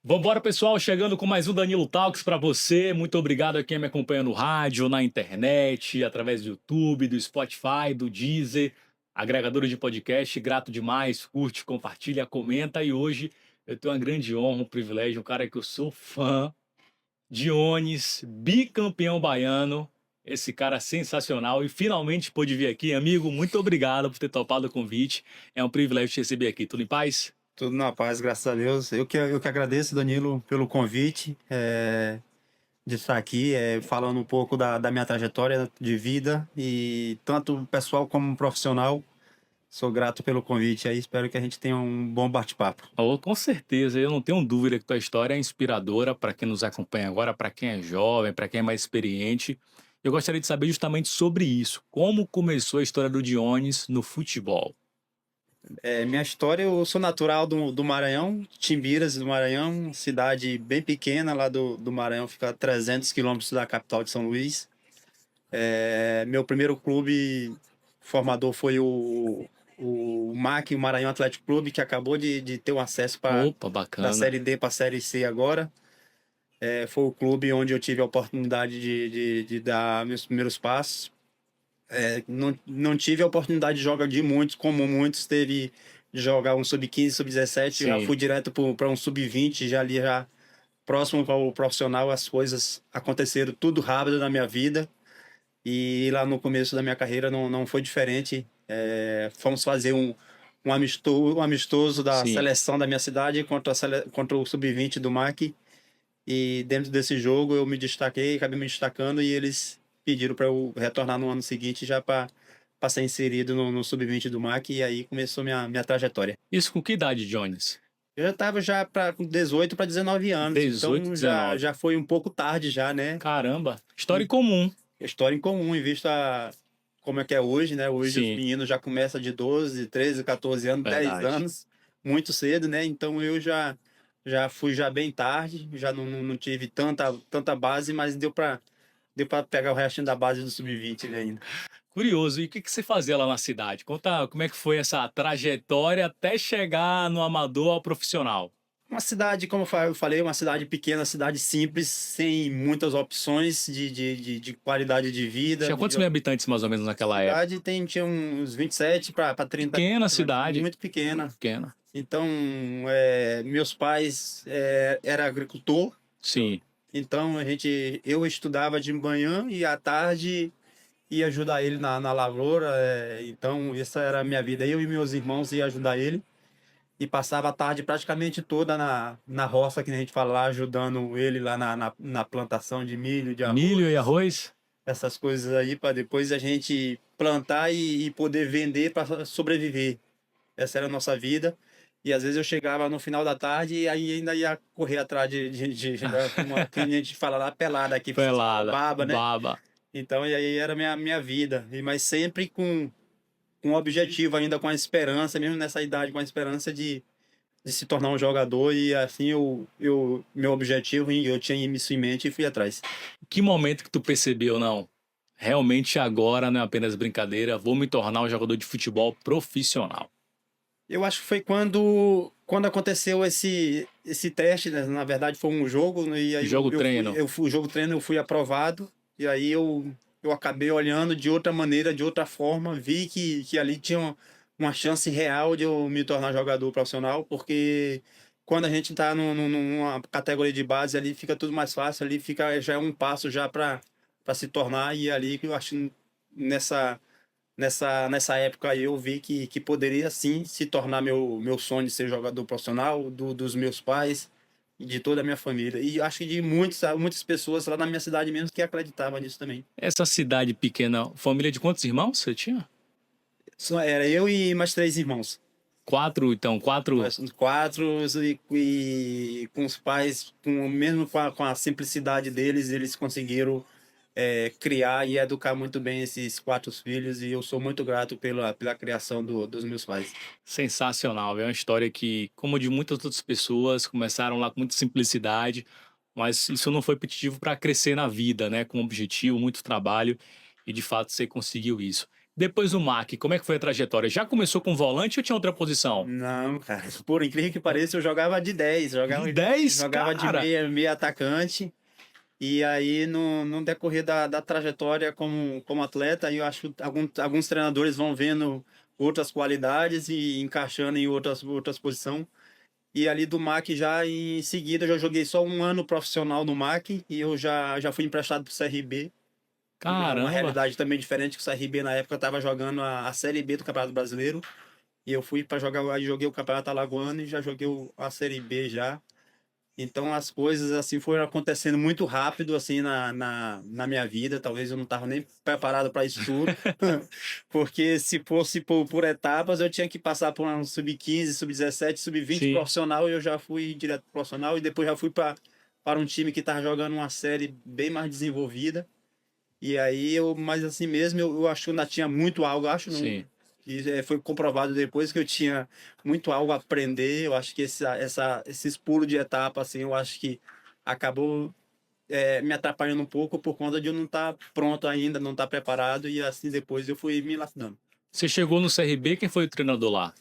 Vambora, pessoal, chegando com mais um Danilo Talks para você. Muito obrigado a quem me acompanha no rádio, na internet, através do YouTube, do Spotify, do Deezer, agregadores de podcast. Grato demais. Curte, compartilha, comenta. E hoje eu tenho uma grande honra, um privilégio, um cara que eu sou fã, Dionis, bicampeão baiano. Esse cara sensacional e finalmente pôde vir aqui. Amigo, muito obrigado por ter topado o convite. É um privilégio te receber aqui. Tudo em paz? Tudo na paz, graças a Deus. Eu que agradeço, Danilo, pelo convite de estar aqui, falando um pouco da minha trajetória de vida e tanto pessoal como profissional. Sou grato pelo convite aí, espero que a gente tenha um bom bate-papo. Oh, com certeza, eu não tenho dúvida que tua história é inspiradora para quem nos acompanha agora, para quem é jovem, para quem é mais experiente. Eu gostaria de saber justamente sobre isso. Como começou a história do Dionis no futebol? Minha história, eu sou natural do Maranhão, Timbiras do Maranhão, cidade bem pequena lá do Maranhão, fica a 300 quilômetros da capital de São Luís. Meu primeiro clube formador foi o MAC, o Maranhão Atlético Clube, que acabou de ter o acesso Opa, da bacana. Série D para a Série C agora. Foi o clube onde eu tive a oportunidade de dar meus primeiros passos. Não tive a oportunidade de jogar de muitos, como muitos teve de jogar um sub-15, sub-17. Já Sim, fui direto para um sub-20, já ali já próximo ao profissional. As coisas aconteceram tudo rápido na minha vida. E lá no começo da minha carreira não foi diferente. Fomos fazer um amistoso da sim. seleção da minha cidade contra o sub-20 do MAC. E dentro desse jogo eu me destaquei, acabei me destacando e eles pediram para eu retornar no ano seguinte já para ser inserido no sub-20 do MAC. E aí começou minha trajetória. Isso com que idade, Dionis? Eu já estava já com 18 para 19 anos, 18, então já 19. foi um pouco tarde já, né? Caramba, história em comum. História em comum, em vista como é que é hoje, né? Hoje os Sim, meninos já começam de 12, 13, 14 anos, 10 verdade. anos, muito cedo, né? Então eu já fui já bem tarde, já não tive tanta base, mas deu para pegar o restinho da base do sub-20 ainda. Curioso, e o que que você fazia lá na cidade? Conta como é que foi essa trajetória até chegar no amador ao profissional. Uma cidade, como eu falei, uma cidade pequena, cidade simples, sem muitas opções de qualidade de vida. Tinha quantos mil habitantes mais ou menos naquela época? Cidade tinha uns 27 para 30, Pequena cidade, muito pequena. pequena. Então, meus pais era agricultor, Sim, então eu estudava de manhã e à tarde ia ajudar ele na lavoura. Então, essa era a minha vida. Eu e meus irmãos ia ajudar ele e passava a tarde praticamente toda na roça, que a gente fala lá, ajudando ele lá na plantação de milho, de milho e arroz, arroz. essas coisas aí, para depois a gente plantar e poder vender para sobreviver. Essa era a nossa vida. E às vezes eu chegava no final da tarde e aí ainda ia correr atrás que a gente fala lá, pelada aqui, vocês falam Pelada, baba, né? baba. Então, e aí era minha vida. Mas sempre com um objetivo, ainda com a esperança, mesmo nessa idade, com a esperança de se tornar um jogador. E assim meu objetivo, eu tinha isso em mente e fui atrás. Que momento que tu percebeu, não? Realmente agora não é apenas brincadeira, vou me tornar um jogador de futebol profissional. Eu acho que foi quando aconteceu esse teste, né? Na verdade foi um jogo, né? E aí Jogo treino. eu fui o jogo treino, eu fui aprovado e aí eu acabei olhando de outra maneira, de outra forma, vi que ali tinha uma chance real de eu me tornar jogador profissional, porque quando a gente está numa categoria de base ali fica tudo mais fácil, ali já é um passo já para se tornar. E ali eu acho que nessa nessa época aí eu vi que poderia sim se tornar meu sonho de ser jogador profissional, dos meus pais e de toda a minha família. E acho que de muitas pessoas lá na minha cidade mesmo que acreditavam nisso também. Essa cidade pequena, família de quantos irmãos você tinha? Só era eu e mais três irmãos. Quatro, então, quatro. Nós quatro e com os pais, mesmo com a simplicidade deles, eles conseguiram criar e educar muito bem esses quatro filhos, e eu sou muito grato pela criação dos meus pais. Sensacional, é uma história que, como de muitas outras pessoas, começaram lá com muita simplicidade, mas isso não foi impeditivo para crescer na vida, né? Com um objetivo, muito trabalho, e de fato você conseguiu isso. Depois do MAC, como é que foi a trajetória? Já começou com volante ou tinha outra posição? Não, cara, por incrível que pareça, eu jogava de 10, De 10, jogava de cara? meia atacante. E aí, no decorrer da trajetória como atleta, eu acho que alguns treinadores vão vendo outras qualidades e encaixando em outras posições. E ali do MAC já em seguida, eu já joguei só um ano profissional no MAC e eu já fui emprestado para o CRB. Uma Caramba. realidade também diferente, que o CRB na época estava jogando a Série B do Campeonato Brasileiro. E eu fui para jogar, aí joguei o Campeonato Alagoano e já joguei a Série B já. Então as coisas assim foram acontecendo muito rápido assim na minha vida. Talvez eu não estava nem preparado para isso tudo, porque se fosse por etapas, eu tinha que passar por um sub-15, sub-17, sub-20 Sim. profissional, e eu já fui direto pro profissional e depois já fui para um time que estava jogando uma série bem mais desenvolvida. E aí mas assim mesmo, eu acho que eu ainda tinha muito algo, eu acho não. Sim. E foi comprovado depois que eu tinha muito algo a aprender. Eu acho que esses pulos de etapa, assim, eu acho que acabou me atrapalhando um pouco por conta de eu não estar pronto ainda, não estar preparado. E assim depois eu fui me lapidando. Você chegou no CRB, quem foi o treinador lá?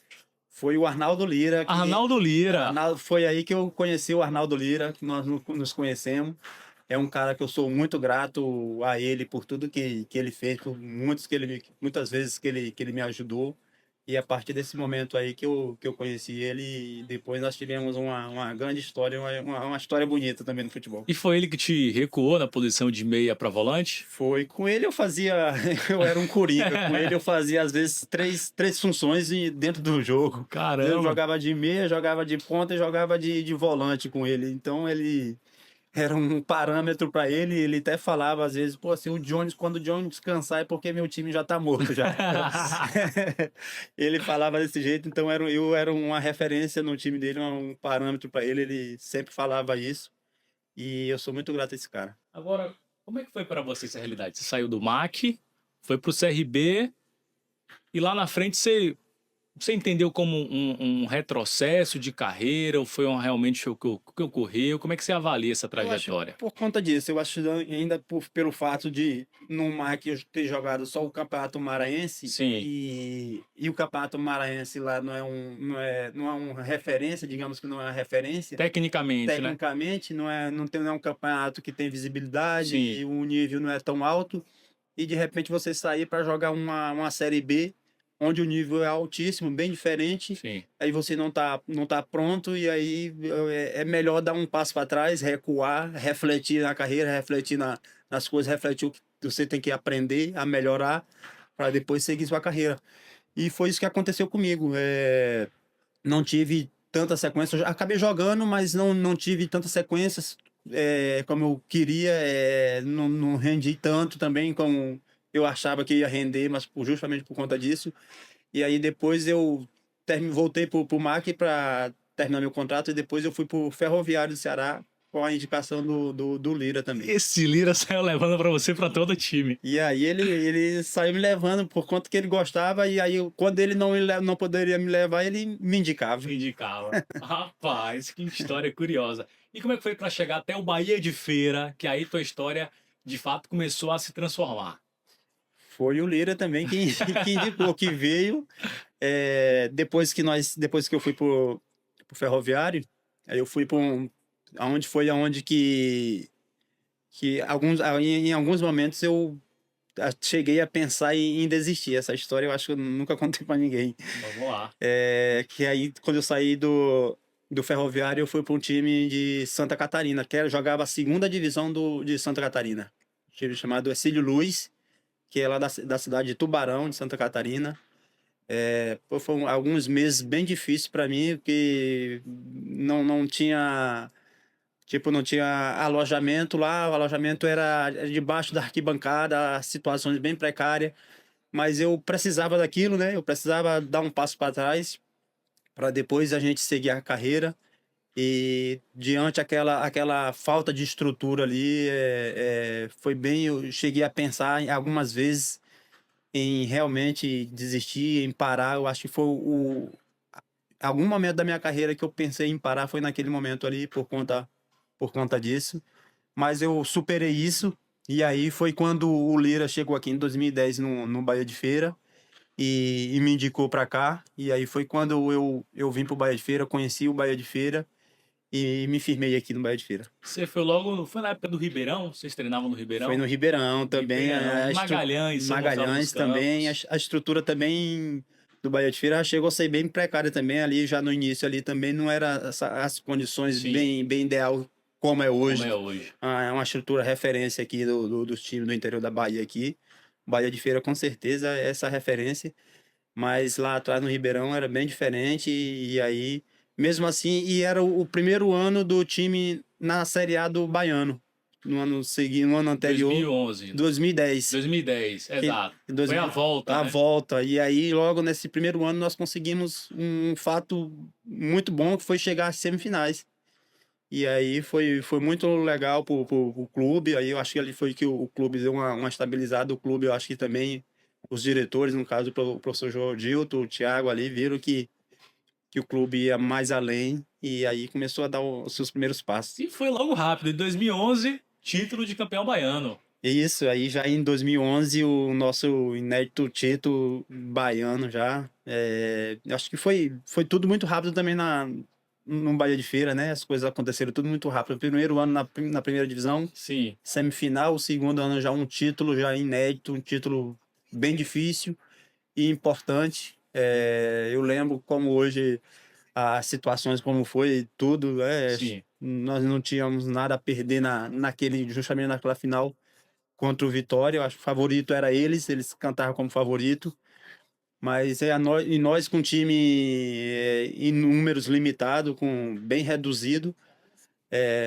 Foi o Arnaldo Lira Arnaldo Lira. Foi aí que eu conheci o Arnaldo Lira, que nós nos conhecemos. É um cara que eu sou muito grato a ele por tudo que ele fez, por muitas vezes que ele me ajudou. E a partir desse momento aí que eu conheci ele, e depois nós tivemos uma grande história, uma história bonita também no futebol. E foi ele que te recuou na posição de meia para volante? Foi. Com ele eu fazia. Eu era um coringa. Com ele eu fazia, às vezes, três funções dentro do jogo. Eu Caramba. jogava de meia, jogava de ponta e jogava de volante com ele. Então ele era um parâmetro para ele. Ele até falava às vezes, pô, assim, quando o Jones descansar é porque meu time já tá morto já. Ele falava desse jeito, então eu era uma referência no time dele, um parâmetro para ele. Ele sempre falava isso. E eu sou muito grato a esse cara. Agora, como é que foi para você essa realidade? Você saiu do MAC, foi pro CRB e lá na frente você entendeu como um retrocesso de carreira ou foi realmente o que ocorreu? Como é que você avalia essa Eu acho trajetória? por conta disso, eu acho ainda pelo fato de no MAC eu ter jogado só o Campeonato Maranhense Sim, e o Campeonato Maranhense lá não é uma referência, digamos que não é uma referência. tecnicamente, né? Tecnicamente, não é um campeonato que tem visibilidade Sim, e o nível não é tão alto. E de repente você sair para jogar uma Série B, onde o nível é altíssimo, bem diferente, sim. aí você não tá pronto, e aí é melhor dar um passo para trás, recuar, refletir na carreira, refletir nas coisas, refletir o que você tem que aprender a melhorar para depois seguir sua carreira. E foi isso que aconteceu comigo. Não tive tanta sequência. Eu acabei jogando, mas não tive tantas sequências como eu queria. Não rendi tanto também como eu achava que ia render, mas justamente por conta disso. E aí depois eu voltei para o MAC para terminar meu contrato e depois eu fui para o Ferroviário do Ceará com a indicação do Lira também. Esse Lira saiu levando para você para todo time. E aí ele saiu me levando por conta que ele gostava, e aí quando ele não poderia me levar, ele me indicava. Indicava. Rapaz, que história curiosa. E como é que foi para chegar até o Bahia de Feira, que aí tua história de fato começou a se transformar? Foi o Lira também que indicou, que veio depois que eu fui pro Ferroviário. Aí eu fui para aonde que em alguns momentos eu cheguei a pensar em desistir. Essa história eu acho que eu nunca contei para ninguém. Vamos lá. Que aí, quando eu saí do Ferroviário, eu fui para um time de Santa Catarina, jogava a segunda divisão de Santa Catarina. Um time chamado Ercílio Luz, que é lá da cidade de Tubarão, de Santa Catarina. Foram alguns meses bem difíceis para mim, porque não tinha. Tipo, não tinha alojamento lá, o alojamento era debaixo da arquibancada, situações bem precárias, mas eu precisava daquilo, né? Eu precisava dar um passo para trás para depois a gente seguir a carreira. E diante aquela falta de estrutura ali, foi bem. Eu cheguei a pensar algumas vezes em realmente desistir, em parar. Eu acho que foi algum momento da minha carreira que eu pensei em parar, foi naquele momento ali, por conta disso. Mas eu superei isso. E aí foi quando o Lira chegou aqui em 2010 no Bahia de Feira. e me indicou para cá. E aí foi quando eu vim pro Bahia de Feira, conheci o Bahia de Feira e me firmei aqui no Bahia de Feira. Você foi logo, foi na época do Ribeirão? Vocês treinavam no Foi no Ribeirão? Ribeirão também, Ribeirão, Magalhães, você mostrava nos Magalhães também, campos. a estrutura também do Bahia de Feira chegou a ser bem precária também, ali já no início ali também não era as condições Sim, bem ideal como é como hoje. é hoje. É uma estrutura referência aqui dos times do interior da Bahia aqui. Bahia de Feira com certeza é essa referência, mas lá atrás no Ribeirão era bem diferente e aí, mesmo assim, e era o primeiro ano do time na Série A do Baiano, no ano seguinte, no ano anterior, 2011, 2010, 2010, que exato. em Foi a 2000, volta, a né? volta. E aí, logo nesse primeiro ano, nós conseguimos um fato muito bom que foi chegar às semifinais. E aí foi muito legal pro clube. Aí eu acho que ali foi que o clube deu uma estabilizada. O clube, eu acho que também os diretores, no caso o professor João Gilton, o Thiago ali, viram que o clube ia mais além. E aí começou a dar os seus primeiros passos. E foi logo rápido. Em 2011, título de campeão baiano. E isso, aí já em 2011, o nosso inédito título baiano já. Acho que foi tudo muito rápido também no Bahia de Feira, né? As coisas aconteceram tudo muito rápido. O primeiro ano na primeira divisão, Sim. semifinal. O segundo ano já um título já inédito, um título bem difícil e importante. Eu lembro como hoje as situações como foi tudo. Sim. Nós não tínhamos nada a perder justamente naquela final contra o Vitória. Eu acho que o favorito era eles cantavam como favorito. Mas e nós com um time em números limitado, bem reduzido,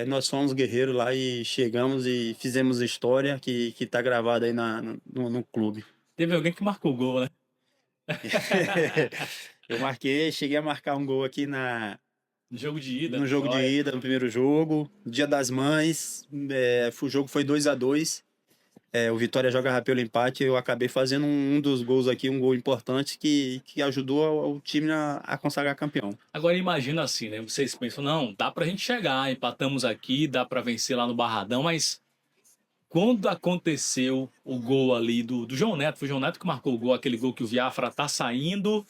nós fomos guerreiros lá e chegamos e fizemos história que tá gravada aí no clube. Teve alguém que marcou o gol, né? Cheguei a marcar um gol aqui No jogo de ida, no no jogo de Joia. ida, no primeiro jogo, Dia das Mães. O jogo foi 2-2. O Vitória jogava pelo empate. Eu acabei fazendo um dos gols aqui, um gol importante que ajudou o time a consagrar campeão. Agora imagina assim, né? Vocês pensam, não, dá pra gente chegar, empatamos aqui, dá pra vencer lá no Barradão, mas quando aconteceu o gol ali do João Neto, foi o João Neto que marcou o gol, aquele gol que o Viafra tá saindo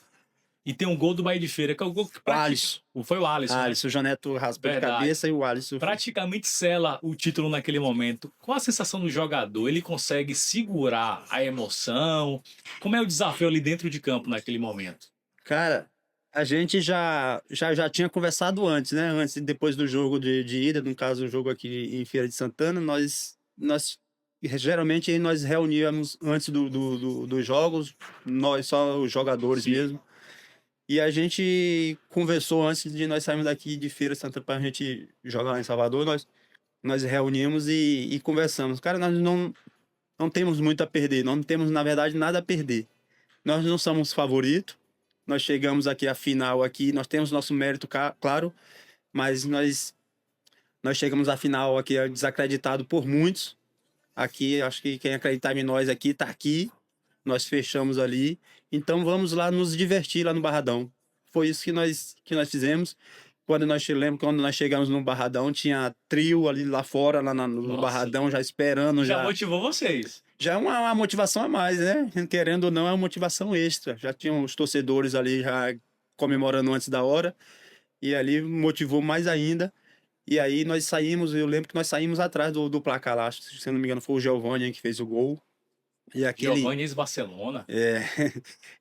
e tem um gol do Bahia de Feira, que é o gol que O pratica. Alisson. Foi o Alisson, né? O Janeto raspou de Verdade. cabeça e o Alisson. Praticamente sela o título naquele momento. Qual a sensação do jogador? Ele consegue segurar a emoção? Como é o desafio ali dentro de campo naquele momento? Cara, a gente já tinha conversado antes, né? Antes e depois do jogo de ida, no caso, o jogo aqui em Feira de Santana, nós geralmente nós reuníamos antes dos jogos, nós só os jogadores Sim. mesmo. E a gente conversou antes de nós sairmos daqui de Feira de Santana para a gente jogar lá em Salvador. Nós reunimos e conversamos. Cara, nós não temos muito a perder, não temos, na verdade, nada a perder. Nós não somos favoritos. Nós chegamos aqui à final aqui, nós temos nosso mérito, claro, mas nós chegamos à final aqui desacreditado por muitos. Aqui, acho que quem acreditar em nós aqui tá aqui. Nós fechamos ali. Então vamos lá nos divertir lá no Barradão. Foi isso que nós fizemos. Quando nós chegamos no Barradão, tinha trio ali lá fora, no Nossa, Barradão, já esperando, já motivou vocês. já é uma motivação a mais, né? Querendo ou não, é uma motivação extra. Já tinham os torcedores ali já comemorando antes da hora, e ali motivou mais ainda. E aí nós saímos, eu lembro que nós saímos atrás do placar lá, acho que, se eu não me engano, foi o Giovani que fez o gol. E aquele, Giovanni ex-Barcelona. é,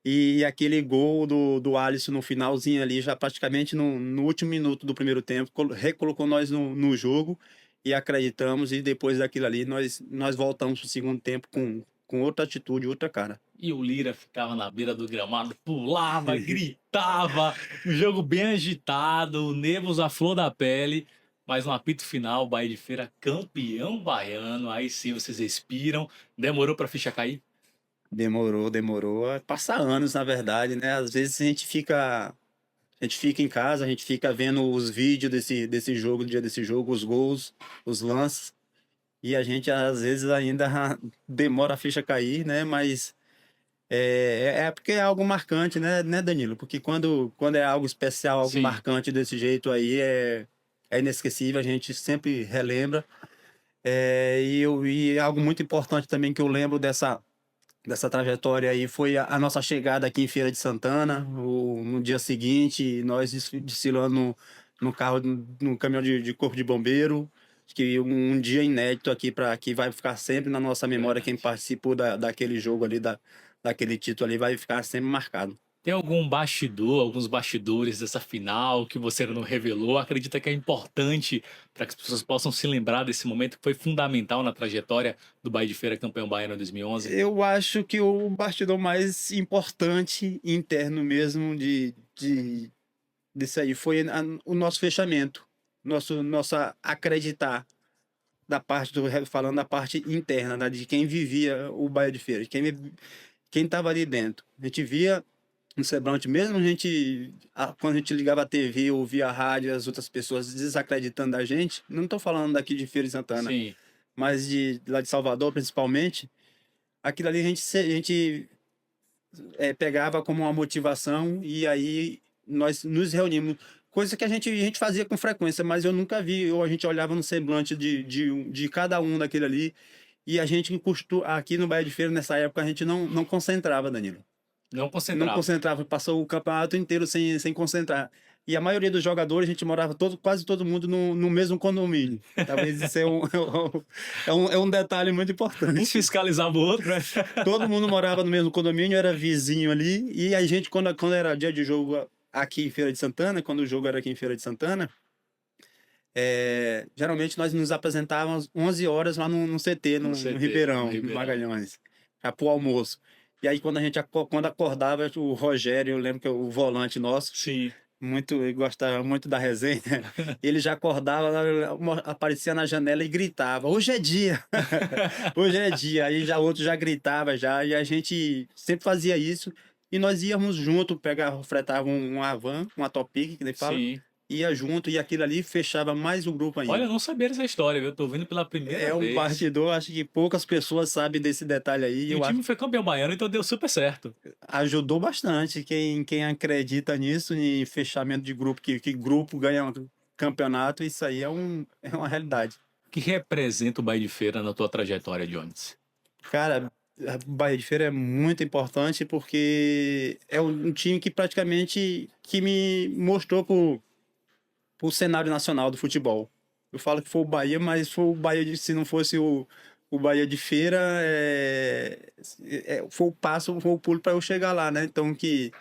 e aquele gol do Alisson no finalzinho ali, já praticamente no último minuto do primeiro tempo, recolocou nós no jogo e acreditamos. E depois daquilo ali, nós voltamos para o segundo tempo com outra atitude, outra cara. E o Lira ficava na beira do gramado, pulava, gritava. Um jogo bem agitado, nervos à flor da pele. Mas no apito final, o Bahia de Feira campeão baiano. Aí sim vocês respiram. Demorou pra ficha cair? Demorou. Passa anos, na verdade, né? Às vezes a gente fica em casa, a gente fica vendo os vídeos desse jogo, do dia desse jogo, os gols, os lances. E a gente às vezes ainda demora a ficha cair, né? Mas porque é algo marcante, né, Danilo? Porque quando é algo especial, algo Sim. marcante desse jeito aí, é inesquecível, a gente sempre relembra. E algo muito importante também que eu lembro dessa trajetória aí foi a nossa chegada aqui em Feira de Santana. No dia seguinte, nós desfilando no carro, no caminhão de corpo de bombeiro. Acho que um dia inédito aqui para que vai ficar sempre na nossa memória. Quem Verdade. participou daquele jogo ali, daquele título ali, vai ficar sempre marcado. Tem algum bastidor, alguns bastidores dessa final que você não revelou? Acredita que é importante para que as pessoas possam se lembrar desse momento que foi fundamental na trajetória do Bahia de Feira campeão baiano em 2011? Eu acho que o bastidor mais importante interno mesmo disso aí foi o nosso fechamento, nossa acreditar da parte falando da parte interna, né, de quem vivia o Bahia de Feira, de quem estava ali dentro. A gente via no semblante, mesmo quando a gente ligava a TV, ouvia a rádio, as outras pessoas desacreditando da gente, não estou falando daqui de Feira de Santana, Sim, mas lá de Salvador principalmente, aquilo ali a gente pegava como uma motivação e aí nós nos reunimos. Coisa que a gente fazia com frequência, mas eu nunca vi. Ou a gente olhava no semblante de cada um daquele ali. E a gente, aqui no Bahia de Feira, nessa época, a gente não concentrava, Danilo. não Não concentrava. concentrava, passou o campeonato inteiro sem concentrar. E a maioria dos jogadores, a gente morava quase todo mundo no mesmo condomínio. Talvez isso é um detalhe muito Um importante. fiscalizava o outro, né? Todo mundo morava no mesmo condomínio, era vizinho ali. E a gente, quando era dia de jogo aqui em Feira de Santana, quando o jogo era aqui em Feira de Santana, geralmente nós nos apresentávamos 11 horas lá no CT, No no CT, no Ribeirão, no Ribeirão. Magalhães, já pro almoço. E aí, quando acordava, o Rogério, eu lembro que é o volante nosso, Sim. ele gostava muito da resenha, ele já acordava, aparecia na janela e gritava: hoje é dia, hoje é dia. Aí já outro já gritava já, e a gente sempre fazia isso. E nós íamos junto, fretava uma van, uma Topic, que ele fala, Sim. ia junto, e aquilo ali fechava mais o grupo Olha, ainda. eu não sabia dessa história, viu? Tô ouvindo pela primeira É um vez. bastidor, acho que poucas pessoas sabem desse detalhe aí. E o Eu acho time que foi campeão baiano, então deu super certo. ajudou bastante. Quem acredita nisso, em fechamento de grupo, que grupo ganha um campeonato, isso aí é uma realidade. O que representa o Bahia de Feira na tua trajetória, Jones? Cara, a Bahia de Feira é muito importante porque é um time que praticamente que me mostrou pro cenário nacional do futebol. Eu falo que foi o Bahia, mas foi o Bahia se não fosse o Bahia de Feira, foi o passo, foi o pulo para eu chegar lá, né? Então que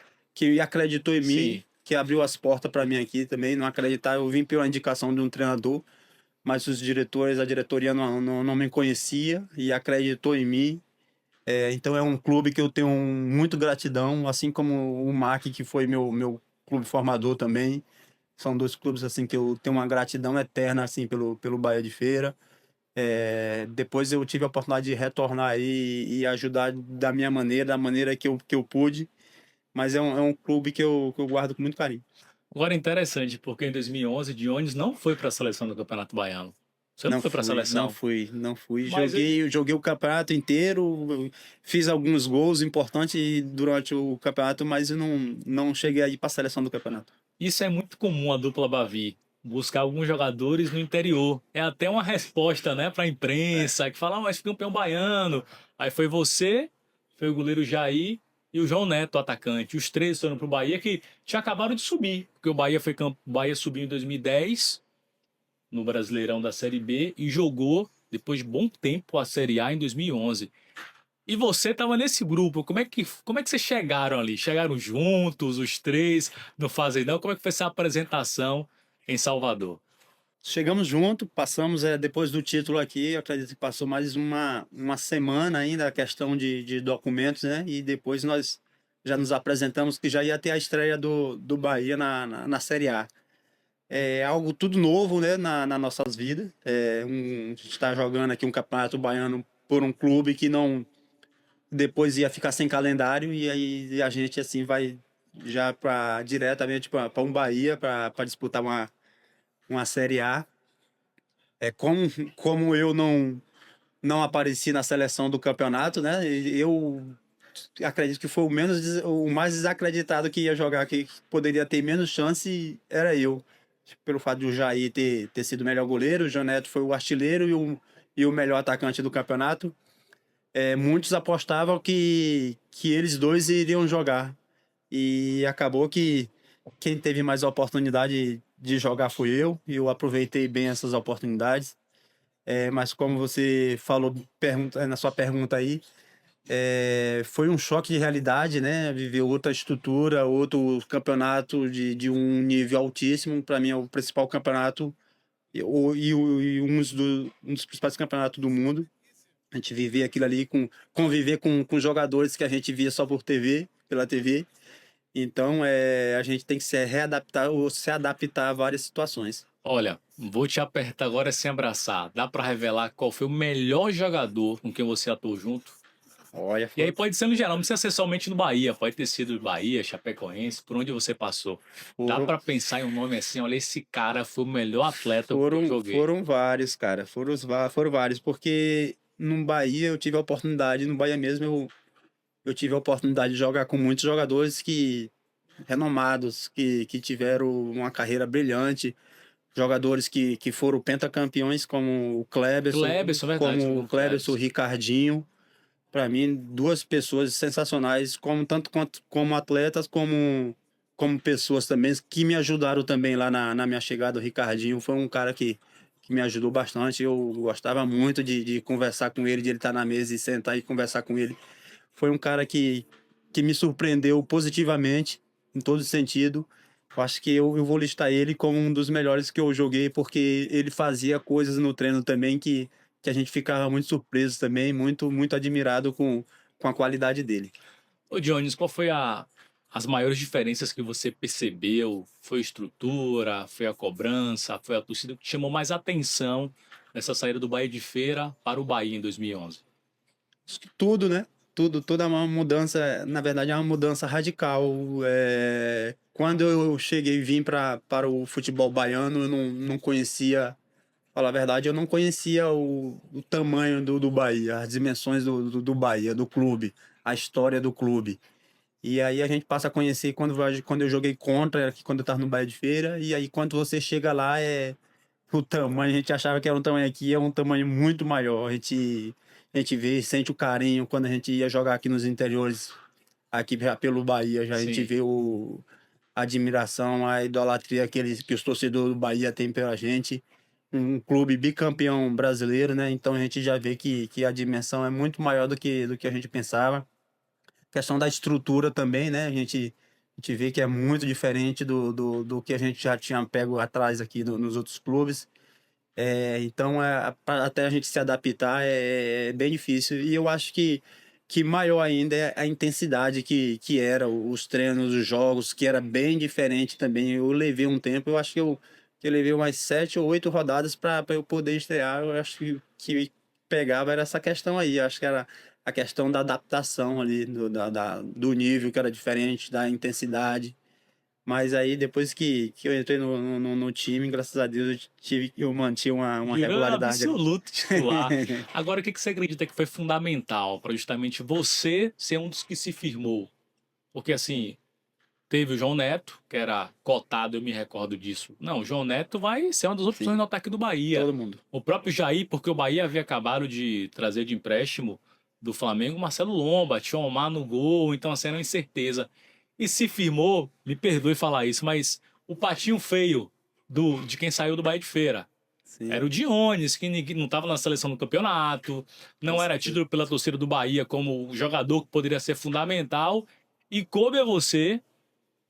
acreditou em mim, Sim. que abriu as portas para mim aqui também. Não acreditar, eu vim pela indicação de um treinador, mas os diretores, a diretoria não me conhecia e acreditou em mim. Então é um clube que eu tenho muito gratidão, assim como o MAC, que foi meu clube formador também. São dois clubes assim que eu tenho uma gratidão eterna assim pelo Bahia de Feira. Depois eu tive a oportunidade de retornar aí e ajudar da minha maneira, da maneira que eu pude. Mas é um clube que eu guardo com muito carinho. Agora é interessante, porque em 2011, Jones não foi para a seleção do Campeonato Baiano. Você não Não foi para a fui, não seleção. fui, não fui. Mas Joguei o campeonato inteiro, fiz alguns gols importantes durante o campeonato, mas eu não cheguei aí para a seleção do campeonato. isso é muito comum a dupla Bavi. Buscar alguns jogadores no interior. É até uma resposta, né, para a imprensa, que fala, ah, mas campeão baiano. Aí foi você, foi o goleiro Jair e o João Neto, o atacante. Os três foram para o Bahia, que tinha acabado de subir. Porque o Bahia subiu em 2010, no Brasileirão da Série B, e jogou, depois de bom tempo, a Série A em 2011. E você estava nesse grupo, como é que vocês chegaram ali? Chegaram juntos, os três, no Fazendão? Como é que foi essa apresentação em Salvador? Chegamos junto, passamos depois do título aqui, eu acredito que passou mais uma semana ainda a questão de documentos, né? E depois nós já nos apresentamos que já ia ter a estreia do Bahia na Série A. É algo tudo novo, né, nas nossas vidas. A gente está jogando aqui um campeonato baiano por um clube que não depois ia ficar sem calendário e aí a gente assim vai já diretamente para um Bahia para disputar uma Série A. Como eu não apareci na seleção do campeonato, né? Eu acredito que foi o mais desacreditado que ia jogar, que poderia ter menos chance, era eu. Pelo fato de o Jair ter sido o melhor goleiro, o João Neto foi o artilheiro e o melhor atacante do campeonato. muitos apostavam que eles dois iriam jogar. E acabou que quem teve mais oportunidade de jogar fui eu, e eu aproveitei bem essas oportunidades. Mas como você falou na sua pergunta aí, foi um choque de realidade, né? Viver outra estrutura, outro campeonato de um nível altíssimo. Para mim é o principal campeonato e um dos principais campeonatos do mundo. A gente viver aquilo ali, conviver com jogadores que a gente via só por TV, pela TV. Então, a gente tem que se readaptar ou se adaptar a várias situações. Olha, vou te apertar agora sem abraçar. Dá pra revelar qual foi o melhor jogador com quem você atuou junto? Olha, E aí pode ser no geral, não precisa ser somente no Bahia, pode ter sido Bahia, Chapecoense, por onde você passou. Dá foram, pra pensar em um nome assim, olha, esse cara foi o melhor atleta que eu foram, joguei. foram vários, cara. Foram vários, porque no Bahia eu tive a oportunidade, no Bahia mesmo eu tive a oportunidade de jogar com muitos jogadores renomados, que tiveram uma carreira brilhante, jogadores que foram pentacampeões, Cleberson, verdade, como o o Kleberson, o Cleberson. Ricardinho. Para mim, duas pessoas sensacionais, como atletas, como pessoas também, que me ajudaram também lá na minha chegada. O Ricardinho foi um cara que me ajudou bastante. Eu gostava muito de conversar com ele, de ele estar na mesa e sentar e conversar com ele. Foi um cara que me surpreendeu positivamente, em todo sentido. Eu acho que eu vou listar ele como um dos melhores que eu joguei, porque ele fazia coisas no treino também que a gente ficava muito surpreso também, muito admirado com a qualidade dele. Ô, Jones, qual foi as maiores diferenças que você percebeu? Foi a estrutura, foi a cobrança, foi a torcida que te chamou mais atenção nessa saída do Bahia de Feira para o Bahia em 2011? Acho que tudo, né? Toda uma mudança, na verdade, é uma mudança radical. Quando eu cheguei e vim para o futebol baiano, eu não conhecia, falar a verdade, eu não conhecia o tamanho do Bahia, as dimensões do Bahia, do clube, a história do clube. E aí a gente passa a conhecer quando eu joguei contra, quando eu estava no Bahia de Feira, e aí quando você chega lá, o tamanho, a gente achava que era um tamanho aqui, é um tamanho muito maior. A gente vê, sente o carinho quando a gente ia jogar aqui nos interiores, aqui já pelo Bahia, já a gente Sim. vê a admiração, a idolatria que os torcedores do Bahia têm pela gente. Um clube bicampeão brasileiro, né? Então a gente já vê que a dimensão é muito maior do que a gente pensava. Questão da estrutura também, né? A gente vê que é muito diferente do que a gente já tinha pego atrás aqui nos outros clubes. Então, até a gente se adaptar é bem difícil. E eu acho que maior ainda é a intensidade que era os treinos, os jogos, que era bem diferente também. Eu levei um tempo, eu acho que eu levei umas 7 ou 8 rodadas para eu poder estrear. Eu acho que pegava era essa questão aí. Eu acho que era a questão da adaptação ali, do nível que era diferente, da intensidade. Mas aí, depois que eu entrei no time, graças a Deus, eu mantive uma Virou regularidade ali. absoluto titular. Agora, o que você acredita que foi fundamental para justamente você ser um dos que se firmou? Porque assim, teve o João Neto, que era cotado, eu me recordo disso. Não, o João Neto vai ser uma das opções Sim, no ataque do Bahia. todo mundo. O próprio Jair, porque o Bahia havia acabado de trazer de empréstimo do Flamengo Marcelo Lomba, tinha o Omar no gol, então assim, era uma incerteza. E se firmou, me perdoe falar isso, mas o patinho feio de quem saiu do Bahia de Feira. Sim, Era o Dionis, que não estava na seleção do campeonato, com não era certeza. tido pela torcida do Bahia como jogador que poderia ser fundamental. E coube a você,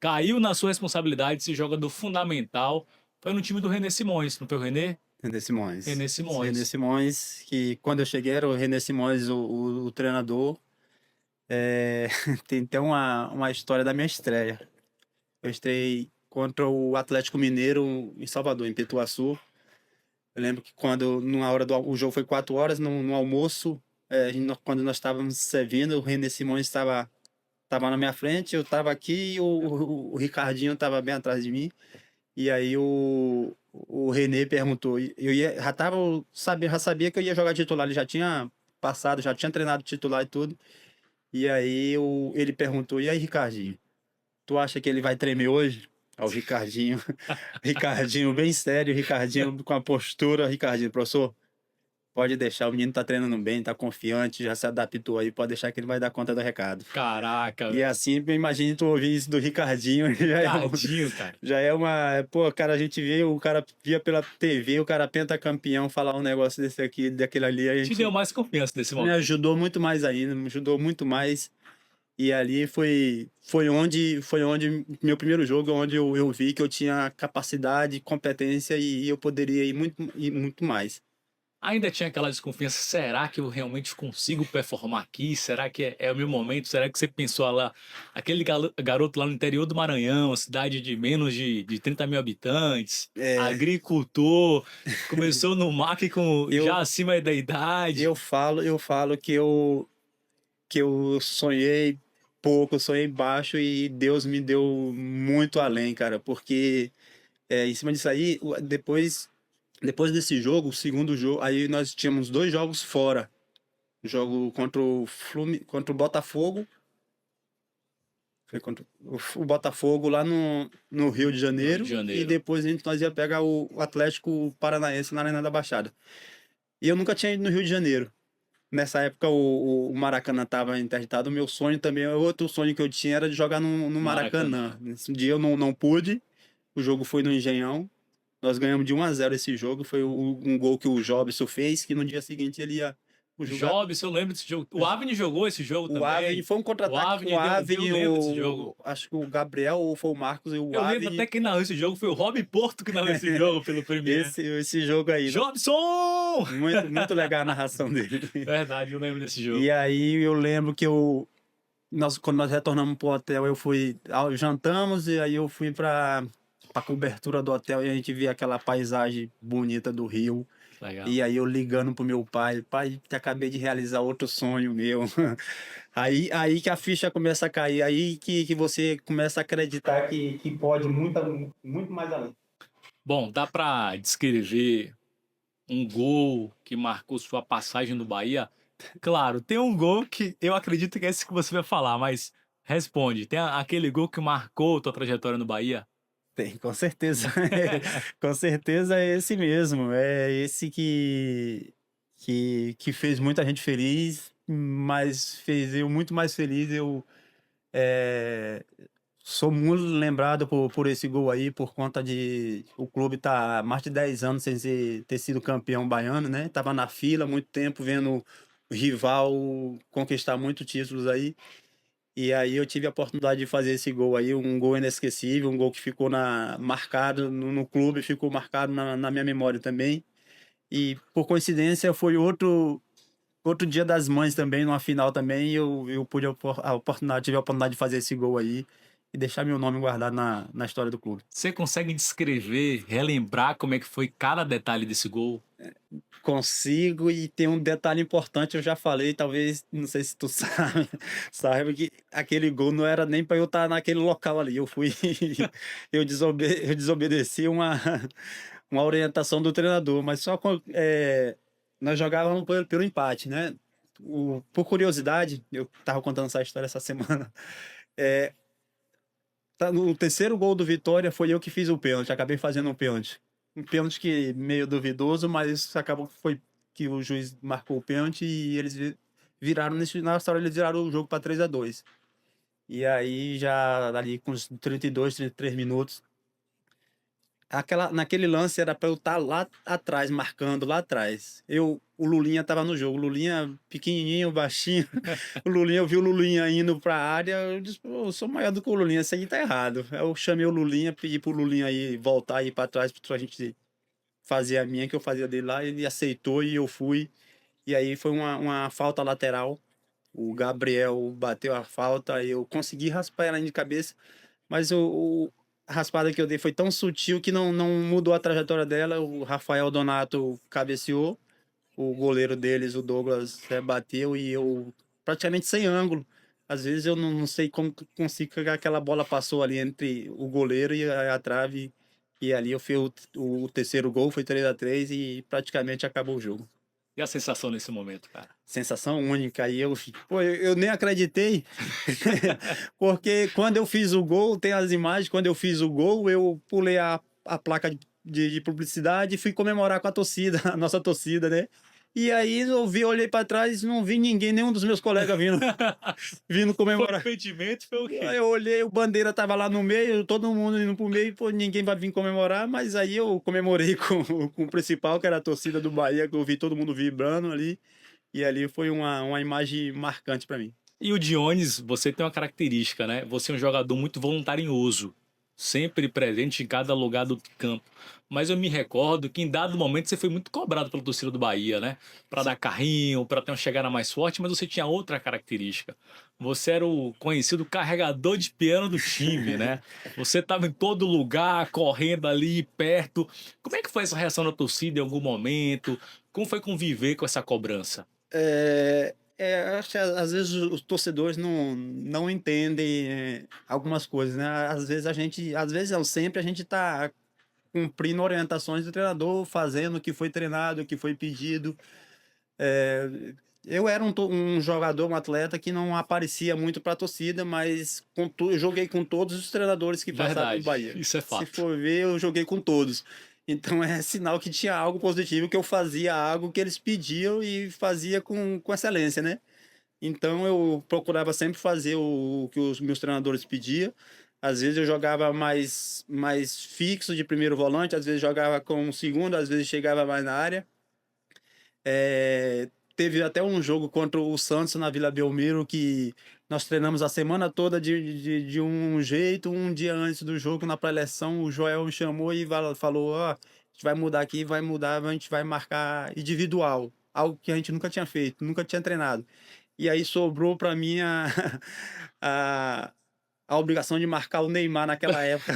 caiu na sua responsabilidade esse jogador fundamental. Foi no time do René Simões, não foi o René? René Simões. René René Simões. Simões, que quando eu cheguei era o René Simões, o treinador. Tem até uma história da minha estreia. Eu estreiei contra o Atlético Mineiro em Salvador, em Pituaçu. Eu lembro que numa hora o jogo foi 4 horas, no almoço, quando nós estávamos servindo, o René Simões estava na minha frente, eu estava aqui e o Ricardinho estava bem atrás de mim. E aí o René perguntou, já sabia que eu ia jogar titular, ele já tinha passado, já tinha treinado titular e tudo. E aí ele perguntou, e aí, Ricardinho, tu acha que ele vai tremer hoje? Ao Ricardinho, Ricardinho bem sério, Ricardinho com a postura, Ricardinho, professor, pode deixar, o menino tá treinando bem, tá confiante, já se adaptou aí, pode deixar que ele vai dar conta do recado. Caraca, E assim, imagine tu ouvir isso do Ricardinho, tadinho, cara. já é uma... Pô, cara, a gente vê, o cara via pela TV, o cara pentacampeão falar um negócio desse aqui, daquele ali, a Te deu gente mais confiança nesse me momento. ajudou muito mais ainda, me ajudou muito mais. E ali foi onde meu primeiro jogo, onde eu vi que eu tinha capacidade, competência e eu poderia ir muito mais. Ainda tinha aquela desconfiança, será que eu realmente consigo performar aqui? Será que é o meu momento? Será que você pensou lá, aquele garoto lá no interior do Maranhão, cidade de menos de 30 mil habitantes, É, agricultor, começou no MAC com já eu, acima da idade. eu falo que eu sonhei pouco, sonhei baixo e Deus me deu muito além, cara, porque em cima disso aí, depois desse jogo, o segundo jogo, aí nós tínhamos 2 jogos fora. Jogo contra o Botafogo. Foi contra o Botafogo lá no Rio de No Rio de Janeiro. E Janeiro. depois nós ia pegar o Atlético Paranaense na Arena da Baixada. E eu nunca tinha ido no Rio de Janeiro. Nessa época o Maracanã estava interditado. O meu sonho também, outro sonho que eu tinha era de jogar no Maracanã. Maracanã. Nesse dia eu não pude. O jogo foi no Engenhão. Nós ganhamos de 1-0 esse jogo. Foi um gol que o Jobson fez, que no dia seguinte ele ia jogar. Jobs, eu lembro desse jogo. O Avni jogou esse jogo O Avni também. foi um O contra-ataque com Avni o deu. Eu Avni, lembro desse jogo. acho que o Gabriel ou foi o Marcos e o Eu lembro Avni. até que narrou esse jogo. Foi o Rob Porto que narrou esse jogo pelo Premier. Esse jogo aí. Jobson! Muito, muito legal a narração dele. Verdade, eu lembro desse jogo. E aí eu lembro que quando nós retornamos pro hotel, jantamos e aí eu fui pra cobertura do hotel e a gente via aquela paisagem bonita do Rio. Legal. E aí eu ligando pro meu pai, acabei de realizar outro sonho meu. Aí que a ficha começa a cair, aí que você começa a acreditar que pode muito mais além. Bom, dá pra descrever um gol que marcou sua passagem no Bahia? Claro, tem um gol que eu acredito que é esse que você vai falar, mas responde. Tem aquele gol que marcou tua trajetória no Bahia? Tem, com certeza. Com certeza é esse mesmo. É esse que fez muita gente feliz, mas fez eu muito mais feliz. Eu é, sou muito lembrado por esse gol aí, por conta de o clube tá há mais de 10 anos sem ter sido campeão baiano, né? Tava na fila há muito tempo vendo o rival conquistar muitos títulos aí. E aí eu tive a oportunidade de fazer esse gol aí, um gol inesquecível, um gol que ficou marcado no clube, ficou marcado na minha memória também. E por coincidência foi outro Dia das Mães também, numa final também, e eu pude tive a oportunidade de fazer esse gol aí e deixar meu nome guardado na história do clube. Você consegue descrever, relembrar como é que foi cada detalhe desse gol? Consigo, e tem um detalhe importante, eu já falei, talvez, não sei se tu sabe que aquele gol não era nem para eu estar naquele local ali. Eu fui, eu desobedeci uma orientação do treinador, mas nós jogávamos pelo empate, né? Por curiosidade, eu tava contando essa história essa semana. No terceiro gol do Vitória foi eu que fiz o pênalti, acabei fazendo um pênalti. Um pênalti que meio duvidoso, mas acabou que foi que o juiz marcou o pênalti e eles viraram nessa hora eles viraram o jogo para 3-2. E aí já ali com os 32, 33 minutos, naquele lance era para eu estar lá atrás, marcando lá atrás. O Lulinha estava no jogo, o Lulinha pequenininho, baixinho. O Lulinha, eu vi o Lulinha indo para a área, eu disse, pô, eu sou maior do que o Lulinha, isso aí tá errado. Eu chamei o Lulinha, pedi pro Lulinha aí voltar aí para trás pra gente fazer a minha, que eu fazia dele lá, ele aceitou e eu fui. E aí foi uma falta lateral. O Gabriel bateu a falta, eu consegui raspar ela de cabeça, mas a raspada que eu dei foi tão sutil que não mudou a trajetória dela. O Rafael Donato cabeceou, o goleiro deles, o Douglas, bateu e eu praticamente sem ângulo. Às vezes eu não sei como que consigo que aquela bola passou ali entre o goleiro e a trave. E ali eu fiz o terceiro gol, foi 3-3 e praticamente acabou o jogo. E a sensação nesse momento, cara? Sensação única. E eu nem acreditei, porque quando eu fiz o gol, tem as imagens, quando eu fiz o gol, eu pulei a placa de publicidade e fui comemorar com a torcida, a nossa torcida, né? E aí eu vi, olhei para trás, não vi ninguém, nenhum dos meus colegas vindo Foi o comemorar. impedimento, foi o Aí quê? eu olhei, o bandeira tava lá no meio, todo mundo indo pro meio, pô, ninguém vai vir comemorar, mas aí eu comemorei com o principal, que era a torcida do Bahia, que eu vi todo mundo vibrando ali, e ali foi uma imagem marcante para mim. E o Dionis, você tem uma característica, né? Você é um jogador muito voluntarioso, sempre presente em cada lugar do campo. Mas eu me recordo que em dado momento você foi muito cobrado pela torcida do Bahia, né? Para dar carrinho, para ter uma chegada mais forte, mas você tinha outra característica. Você era o conhecido carregador de piano do time, né? Você estava em todo lugar, correndo ali perto. Como é que foi essa reação da torcida em algum momento? Como foi conviver com essa cobrança? Acho que às vezes os torcedores não entendem algumas coisas, né? Às vezes às vezes não sempre, a gente tá cumprindo orientações do treinador, fazendo o que foi treinado, o que foi pedido. É, eu era um jogador, um atleta que não aparecia muito para a torcida, mas eu joguei com todos os treinadores que passaram no Verdade, Bahia. isso é Se fato. for ver, eu joguei com todos. Então é sinal que tinha algo positivo, que eu fazia algo que eles pediam e fazia com excelência, né? Então eu procurava sempre fazer o que os meus treinadores pediam. Às vezes eu jogava mais fixo de primeiro volante, às vezes jogava com segundo, às vezes chegava mais na área. Teve até um jogo contra o Santos na Vila Belmiro que nós treinamos a semana toda de um jeito. Um dia antes do jogo, na pré-eleção, o Joel me chamou e falou: Ó, a gente vai mudar aqui, vai mudar, a gente vai marcar individual, algo que a gente nunca tinha feito, nunca tinha treinado. E aí sobrou para mim a, a obrigação de marcar o Neymar naquela época.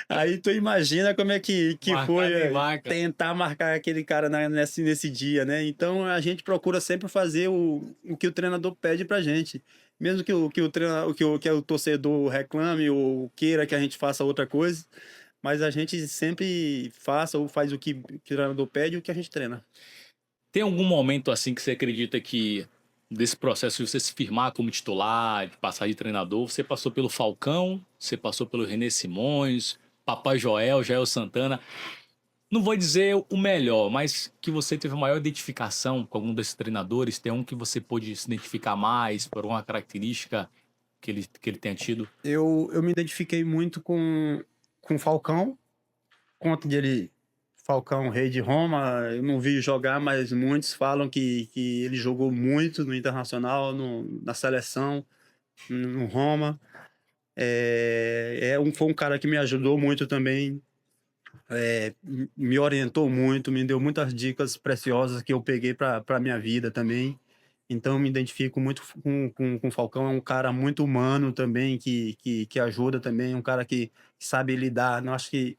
Aí tu imagina como é que Marcar foi Neymar, cara. tentar marcar aquele cara nesse dia, né? Então a gente procura sempre fazer o que o treinador pede pra gente. Mesmo que o torcedor reclame ou queira que a gente faça outra coisa, mas a gente sempre faça ou faz o que o treinador pede e o que a gente treina. Tem algum momento assim que você acredita que desse processo de você se firmar como titular, de passar de treinador, você passou pelo Falcão, você passou pelo René Simões, Papai Joel, Jael Santana. Não vou dizer o melhor, mas que você teve maior identificação com algum desses treinadores? Tem um que você pôde se identificar mais por uma característica que ele tenha tido? Eu me identifiquei muito com o Falcão, conta dele, Falcão, rei de Roma. Eu não vi jogar, mas muitos falam que ele jogou muito no Internacional, na seleção, no Roma. Foi um cara que me ajudou muito também, me orientou muito, me deu muitas dicas preciosas que eu peguei para a minha vida também. Então, eu me identifico muito com o Falcão. É um cara muito humano também, que ajuda também, um cara que sabe lidar. Eu acho que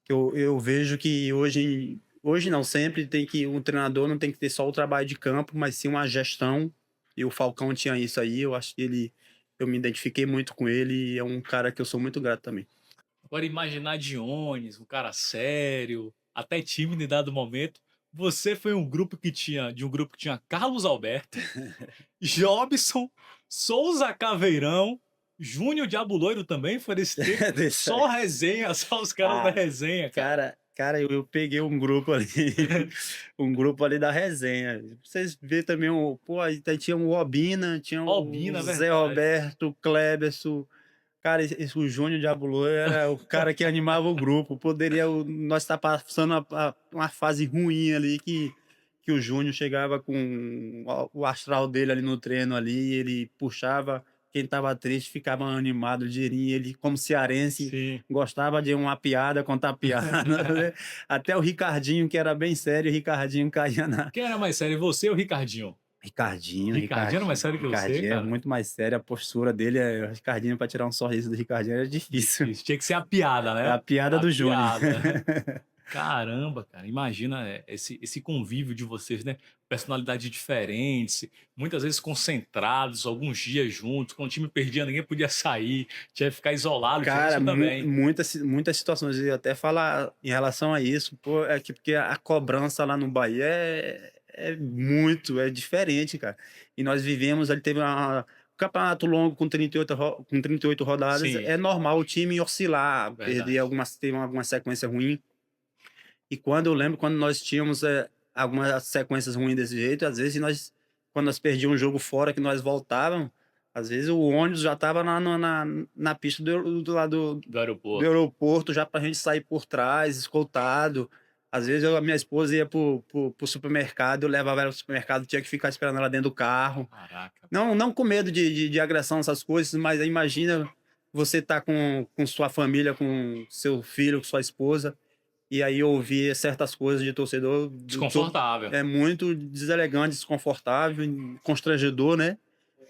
eu vejo que hoje não, sempre tem que um treinador não tem que ter só o trabalho de campo, mas sim uma gestão. E o Falcão tinha isso aí. Eu acho que eu me identifiquei muito com ele e é um cara que eu sou muito grato também. Agora imaginar Dionis, um cara sério, até tímido em dado momento. Você foi de um grupo que tinha Carlos Alberto, Jobson, Souza Caveirão, Júnior Diabo Loiro também foi desse tempo. Desse aí. Só resenha, só os caras da Ah, resenha, cara. eu peguei um grupo ali, um grupo ali da resenha. Vocês vê também pô, aí tinha o Obina, tinha o Albina, é Zé verdade. Roberto, o Kleberson. Cara, o Júnior Diabolo era o cara que animava o grupo. Nós estar passando uma fase ruim ali que o Júnior chegava com o astral dele ali no treino ali, ele puxava quem estava triste, ficava animado, diria ele, como cearense, Sim. gostava de uma piada, contar piada, né? Até o Ricardinho, que era bem sério, o Ricardinho caía na, Quem era mais sério, você ou o Ricardinho? Ricardinho era mais sério que você, Ricardinho é cara? muito mais sério, a postura dele é Ricardinho para tirar um sorriso do Ricardinho era difícil. Difícil. Tinha que ser a piada, É a né? piada A do Júnior. piada. Caramba, cara, imagina esse convívio de vocês, né? Personalidades diferentes, muitas vezes concentrados, alguns dias juntos. Quando o time perdia, ninguém podia sair, tinha que ficar isolado, tinha Cara, isso também. muitas situações, eu ia até falar em relação a isso, pô, porque a cobrança lá no Bahia é diferente, cara. E nós vivemos, ele teve um campeonato longo com 38 rodadas, Sim, é normal o time oscilar, perder verdade. ter alguma sequência ruim. E quando eu lembro, quando nós tínhamos algumas sequências ruins desse jeito, às vezes quando nós perdíamos um jogo fora, que nós voltávamos, às vezes o ônibus já estava na pista do lado Do do aeroporto. aeroporto, já pra gente sair por trás, escoltado. Às vezes a minha esposa ia pro supermercado, eu levava ela pro supermercado, tinha que ficar esperando ela dentro do carro. Caraca. Não com medo de agressão, essas coisas, mas aí imagina você tá com sua família, com seu filho, com sua esposa, e aí ouvir certas coisas de torcedor Desconfortável. é muito deselegante, desconfortável, constrangedor, né?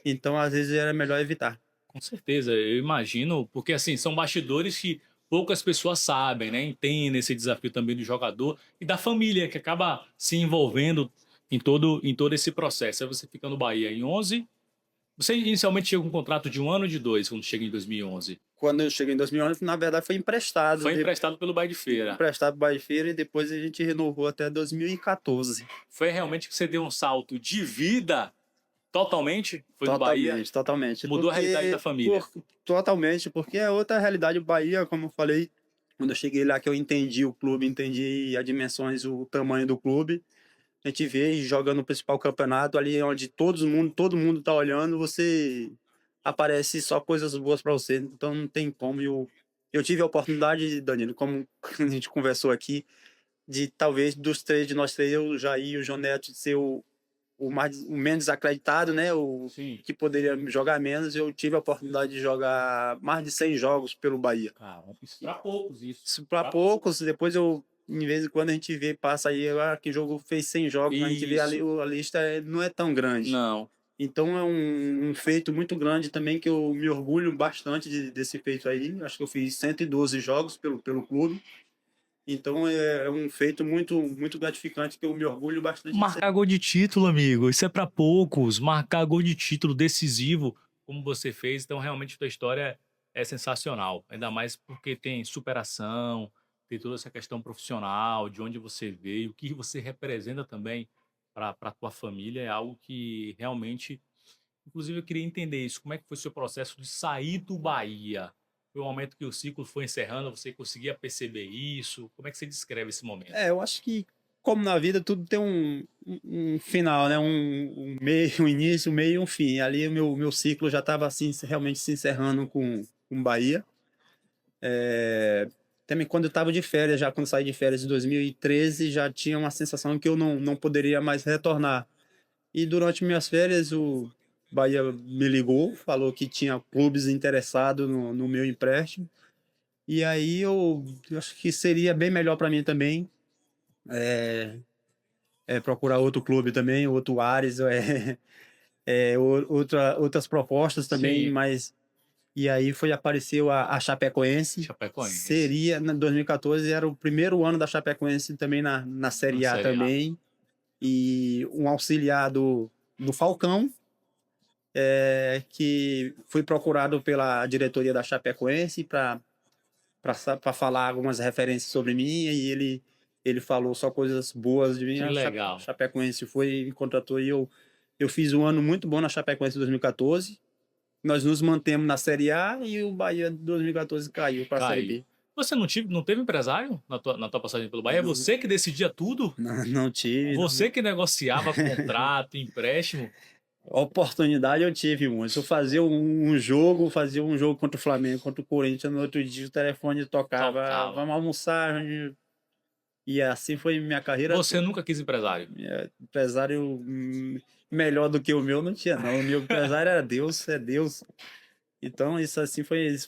Então, às vezes, era melhor evitar. Com certeza, eu imagino, porque assim, são bastidores que poucas pessoas sabem, né? Entendem esse desafio também do jogador e da família, que acaba se envolvendo em todo esse processo. Aí você fica no Bahia em 11. Você inicialmente chega com um contrato de 1 ano ou de 2, quando chega em 2011? Quando eu cheguei em 2011, na verdade, foi emprestado. Foi emprestado pelo Bahia de Feira. Emprestado para a Feira e depois a gente renovou até 2014. Foi realmente que você deu um salto de vida totalmente? Foi do Bahia? Totalmente, totalmente. Mudou a realidade da família. Totalmente, porque é outra realidade. O Bahia, como eu falei, quando eu cheguei lá, que eu entendi o clube, entendi as dimensões, o tamanho do clube. A gente vê jogando o principal campeonato ali onde todo mundo tá olhando, você aparece só coisas boas para você, então não tem como. Eu tive a oportunidade, Danilo, como a gente conversou aqui, de talvez dos três, de nós três, eu, o Jair e o João Neto, de ser o menos acreditado, né? O Sim. que poderia jogar menos. Eu tive a oportunidade de jogar mais de 100 jogos pelo Bahia. Caramba, isso para poucos, isso. Isso para poucos, depois em vez de quando a gente vê, passa aí, que jogo fez 100 jogos, a gente vê ali, Isso. a lista não é tão grande. Não. Então é um feito muito grande também, que eu me orgulho bastante desse feito aí. Acho que eu fiz 112 jogos pelo clube. Então é um feito muito gratificante, que eu me orgulho bastante de ser. Marcar gol de título, amigo, isso é para poucos. Marcar gol de título decisivo, como você fez, então realmente tua história é sensacional. Ainda mais porque tem superação, tem toda essa questão profissional, de onde você veio, o que você representa também para tua família, é algo que realmente. Inclusive, eu queria entender isso. Como é que foi o seu processo de sair do Bahia? Foi um momento que o ciclo foi encerrando, você conseguia perceber isso? Como é que você descreve esse momento? Eu acho que, como na vida, tudo tem um final, né? Um meio, um início, um meio e um fim. Ali o meu ciclo já estava assim, realmente se encerrando com o Bahia. Também quando eu estava de férias, já quando saí de férias em 2013, já tinha uma sensação que eu não poderia mais retornar. E durante minhas férias, o Bahia me ligou, falou que tinha clubes interessados no meu empréstimo. E aí eu acho que seria bem melhor para mim também procurar outro clube também, outro Ares, outras propostas também, Sim, mas. E aí apareceu a Chapecoense. Chapecoense, Seria, em 2014, era o primeiro ano da Chapecoense também na na Série A Série A. também. E um auxiliar do Falcão, que foi procurado pela diretoria da Chapecoense para falar algumas referências sobre mim, e ele falou só coisas boas de mim. Que A legal. Chapecoense me contratou e eu fiz um ano muito bom na Chapecoense em 2014. Nós nos mantemos na Série A e o Bahia em 2014 caiu para a Série Caiu. B. Você não teve empresário na tua passagem pelo Bahia? É Não, você que decidia tudo? não tive. Você que negociava contrato, empréstimo? Oportunidade eu tive muito. Eu fazia um jogo contra o Flamengo, contra o Corinthians, no outro dia o telefone tocava, Tocava. vamos almoçar. E assim foi minha carreira Você toda. nunca quis empresário? Empresário melhor do que o meu não tinha, não. O meu empresário era Deus, é Deus. Então isso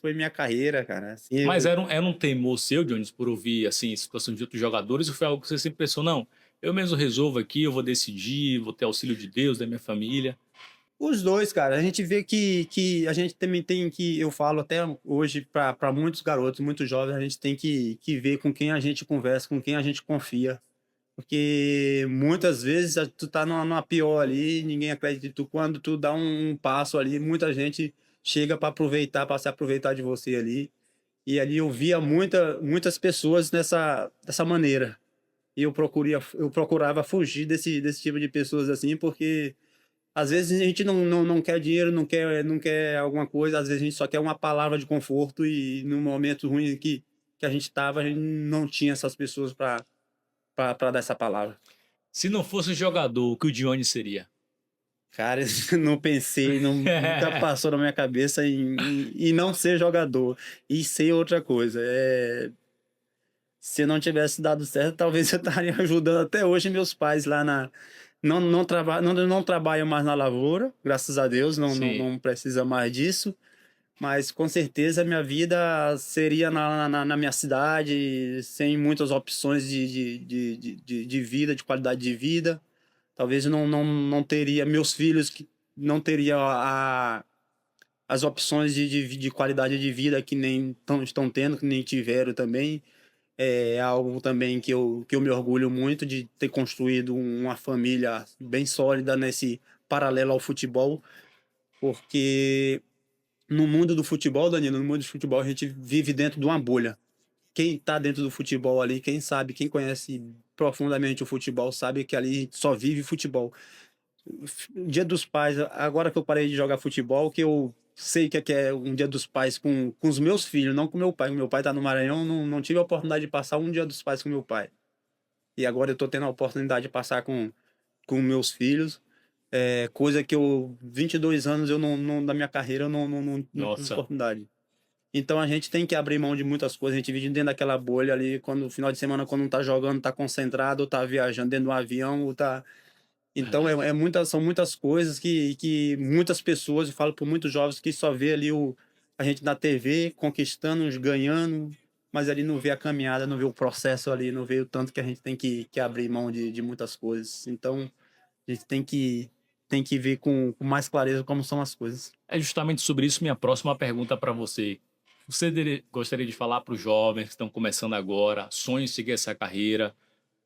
foi minha carreira, cara. Assim, Mas era um temor seu, Jones, por ouvir, assim, situação de outros jogadores, ou foi algo que você sempre pensou, não, eu mesmo resolvo aqui, eu vou decidir, vou ter auxílio de Deus, da minha família? os dois, cara, a gente vê que a gente também tem que, eu falo até hoje para muitos garotos, muitos jovens, a gente tem que ver com quem a gente conversa, com quem a gente confia. Porque muitas vezes tu tá numa pior ali, ninguém acredita em tu. Quando tu dá um passo ali, muita gente chega para aproveitar, para se aproveitar de você ali. E ali eu via muitas pessoas dessa maneira. E eu procurava fugir desse tipo de pessoas assim, porque às vezes a gente não quer dinheiro, não quer alguma coisa, às vezes a gente só quer uma palavra de conforto, e no momento ruim que a gente estava, a gente não tinha essas pessoas para dar essa palavra. Se não fosse jogador, o que o Dione seria? Cara, não pensei, nunca passou na minha cabeça em não ser jogador e ser outra coisa. Se não tivesse dado certo, talvez eu estaria ajudando até hoje meus pais lá na. Não trabalho mais na lavoura, graças a Deus, Sim. não precisa mais disso. Mas com certeza a minha vida seria na minha cidade, sem muitas opções de vida, de qualidade de vida. Talvez eu não teria meus filhos, que não teria as opções de qualidade de vida que nem estão tendo, que nem tiveram também. É algo também que eu me orgulho muito de ter construído uma família bem sólida nesse paralelo ao futebol, porque no mundo do futebol, Danilo, no mundo do futebol a gente vive dentro de uma bolha. Quem está dentro do futebol ali, quem sabe, quem conhece profundamente o futebol, sabe que ali só vive futebol. Dia dos Pais, agora que eu parei de jogar futebol, que eu sei que é um Dia dos Pais com os meus filhos, não com meu pai. Meu pai está no Maranhão, não tive a oportunidade de passar um Dia dos Pais com meu pai. E agora eu estou tendo a oportunidade de passar com meus filhos. Coisa que 22 anos da minha carreira, eu não tive Nossa. oportunidade. Então a gente tem que abrir mão de muitas coisas. A gente vive dentro daquela bolha ali, quando no final de semana, quando não tá jogando, tá concentrado, ou tá viajando dentro de um avião, ou tá. Então Verdade. são muitas coisas que muitas pessoas, eu falo por muitos jovens, que só vê ali a gente na TV conquistando, ganhando, mas ali não vê a caminhada, não vê o processo ali, não vê o tanto que a gente tem que abrir mão de muitas coisas. Então a gente tem que ver com mais clareza como são as coisas. É justamente sobre isso minha próxima pergunta para você. Você gostaria de falar para os jovens que estão começando agora, sonham em seguir essa carreira?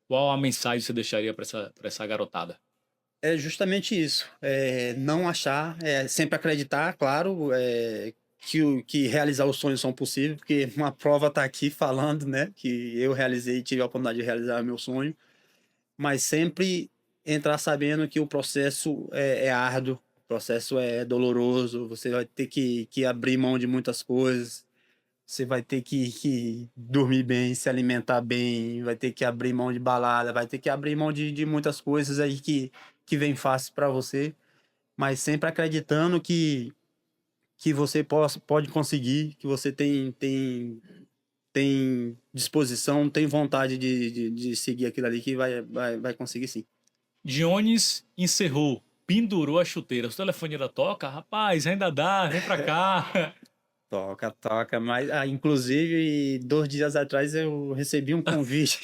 Qual a mensagem você deixaria para essa garotada? É justamente isso. Não achar, sempre acreditar, claro, que realizar os sonhos são possíveis, porque uma prova está aqui falando, né, que eu realizei, tive a oportunidade de realizar meu sonho, mas sempre entrar sabendo que o processo é árduo, o processo é doloroso, você vai ter que abrir mão de muitas coisas, você vai ter que dormir bem, se alimentar bem, vai ter que abrir mão de balada, vai ter que abrir mão de muitas coisas aí que vem fácil para você, mas sempre acreditando que você pode conseguir, que você tem disposição, tem vontade de seguir aquilo ali, que vai conseguir sim. Jones encerrou, pendurou a chuteira. O telefone ainda toca? Rapaz, ainda dá, vem pra cá. Toca, toca, mas inclusive 2 dias atrás eu recebi um convite.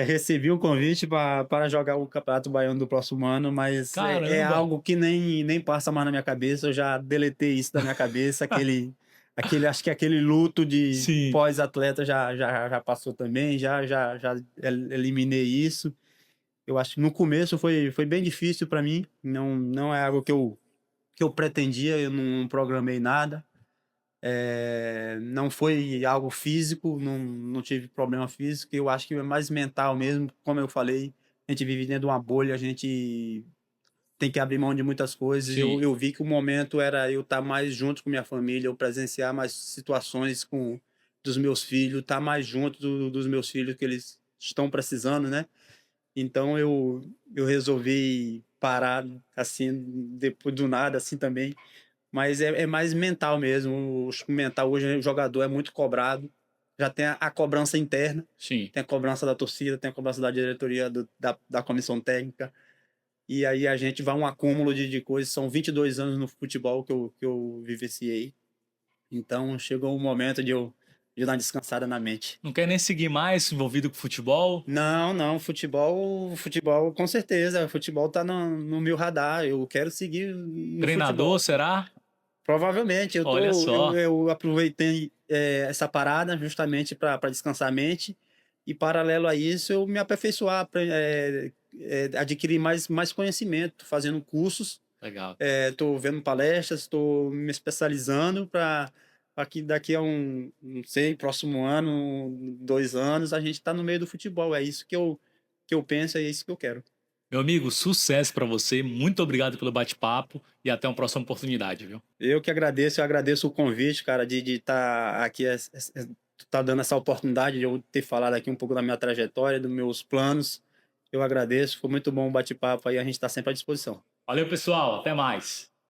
Recebi um convite para jogar o Campeonato Baiano do próximo ano, mas é Caramba! algo que nem passa mais na minha cabeça. Eu já deletei isso da minha cabeça. Acho que aquele luto de Sim. pós-atleta já passou também. Já eliminei isso. Eu acho que no começo foi bem difícil para mim. Não é algo que eu pretendia, eu não programei nada. Não foi algo físico, não tive problema físico, eu acho que é mais mental mesmo, como eu falei, a gente vive dentro de uma bolha, a gente tem que abrir mão de muitas coisas, eu, Sim. eu vi que o momento era eu estar mais junto com minha família, eu presenciar mais situações dos meus filhos, estar mais junto dos meus filhos que eles estão precisando, né? Então eu resolvi parar assim, depois do nada, assim também, mas é mais mental mesmo. O mental hoje, o jogador é muito cobrado. Já tem a cobrança interna, Sim. tem a cobrança da torcida, tem a cobrança da diretoria, da comissão técnica. E aí a gente vai um acúmulo de coisas. São 22 anos no futebol que eu vivenciei. Então chegou o momento de dar uma descansada na mente. Não quer nem seguir mais envolvido com futebol? Não, não, futebol com certeza. Futebol tá no meu radar. Eu quero seguir no Treinador, futebol. será? Provavelmente, Olha só. eu aproveitei essa parada justamente para descansar a mente e paralelo a isso eu me aperfeiçoar, adquirir mais conhecimento, fazendo cursos, Legal. estou vendo palestras, estou me especializando para que daqui a não sei, próximo ano, 2 anos, a gente está no meio do futebol. É isso que eu penso, é isso que eu quero. Meu amigo, sucesso pra você. Muito obrigado pelo bate-papo e até uma próxima oportunidade, viu? Eu agradeço o convite, cara, de estar aqui, tá dando essa oportunidade de eu ter falado aqui um pouco da minha trajetória, dos meus planos. Eu agradeço, foi muito bom o bate-papo aí, a gente está sempre à disposição. Valeu, pessoal. Até mais.